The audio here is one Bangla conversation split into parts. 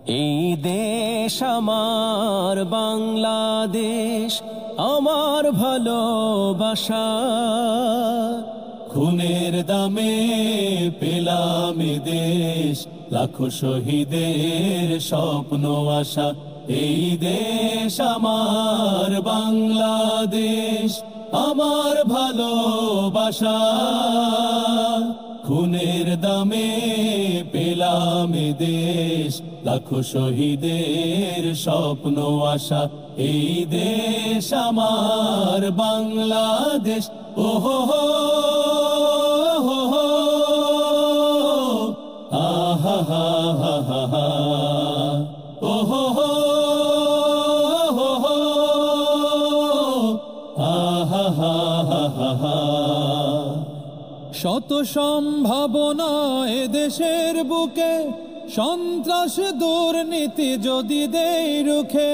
এই দেশ আমার বাংলাদেশ, আমার ভালোবাসা। খুনের দামে পেলাম এ দেশ, লাখো শহীদের স্বপ্ন আশা। এই দেশ আমার বাংলাদেশ, আমার ভালোবাসা। খুনের দামে পেলাম এ দেশ, লাখো শহীদের স্বপ্ন আশা। এই দেশ আমার বাংলাদেশ। ও হো হো হো হো, আহা হা হা হা হা, ও হো হো হো হো, আহা হা হা হা হা। শত সম্ভাবনা এ দেশের বুকে, সন্ত্রাস দুর্নীতি যদি দেই রুখে।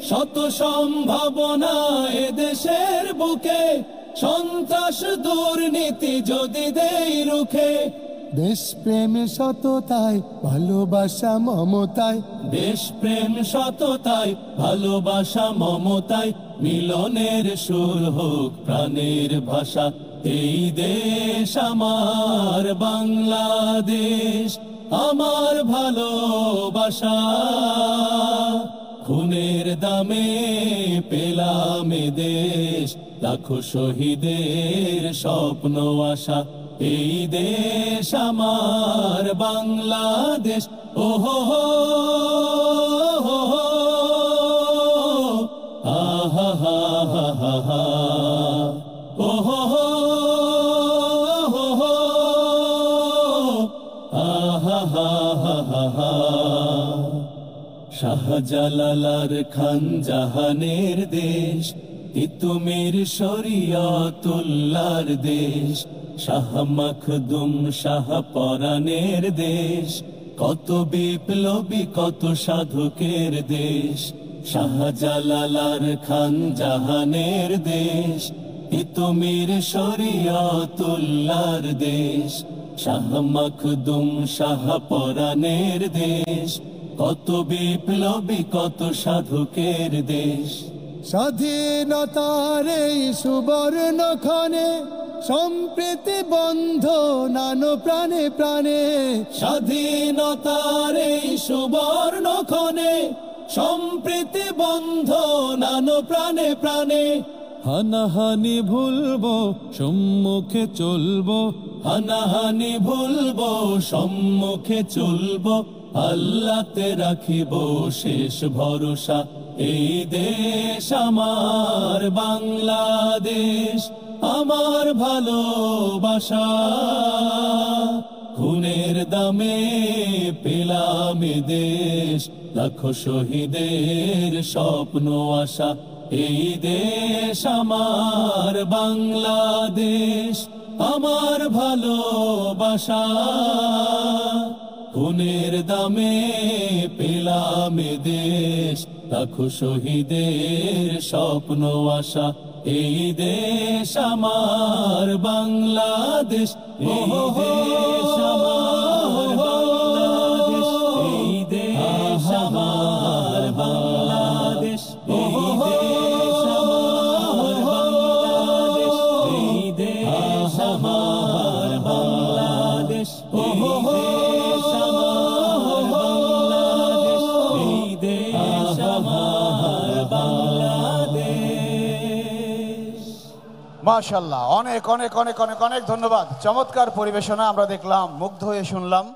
শত সম্ভাবনা এ দেশের বুকে, সন্ত্রাস দুর্নীতি যদি দেই রুখে। দেশপ্রেম সততায় ভালোবাসা মমতায়, দেশপ্রেম সততায় ভালোবাসা মমতায়, মিলনের সুর হোক প্রাণের ভাষা। এই দেশ আমার বাংলাদেশ, আমার ভালোবাসা। খুনের দামে পেলাম এ দেশ, লাখো শহীদের স্বপ্ন আশা। এই দেশ আমার বাংলাদেশ। ও হো হো হো হো, আহা হা হা হা হা, ও হো হো হো হো, আহা হা হা হা হা। শাহজালাল খান জাহানের দেশ, তিতুমির শরিয়তুল্লাহর দেশ। শাহ মখদুম শাহ পরাণের দেশ, কত বিপ্লবী কত সাধকের দেশ। শাহজালাল খান জাহানের দেশ, তিতুমির শরিয়তুল্লাহর দেশ। শাহ মখদুম শাহ পরাণের দেশ, কত বিপ্লবী কত সাধকের দেশ। স্বাধীনতার এই সুবর্ণ ক্ষণে সম্প্রীতি বন্ধ নানো প্রাণে প্রাণে। স্বাধীনতার এই সুবর্ণ ক্ষণে সম্প্রীতি বন্ধ নানো প্রাণে প্রাণে। হানাহানি ভুলবো, সম্মুখে চলবো। হানাহানি ভুলবো, সম্মুখে চলবো। আল্লাহতে রাখিব শেষ ভরসা। এই দেশ আমার বাংলাদেশ, আমার ভালোবাসা। খুনের দামে পেলাম এ দেশ, লাখো শহীদের স্বপ্ন আশা। এই দেশ আমার বাংলাদেশ, আমার ভালোবাসা। খুনের দামে পেলাম এ দেশ, লাখো শহীদের স্বপ্ন আশা। এই দেশ আমার বাংলাদেশ। এই দেশ আমার বাংলাদেশ। এই দেশ আমার বাংলাদেশ। এই দেশ আমার বাংলাদেশ। এই দেশ আমার বাংলাদেশ। এই দেশ আমার বাংলাদেশ। এই দেশ আমার বাংলাদেশ। মাশাআল্লাহ, অনেক অনেক অনেক অনেক অনেক ধন্যবাদ। চমৎকার পরিবেশনা আমরা দেখলাম, মুগ্ধ হয়ে শুনলাম।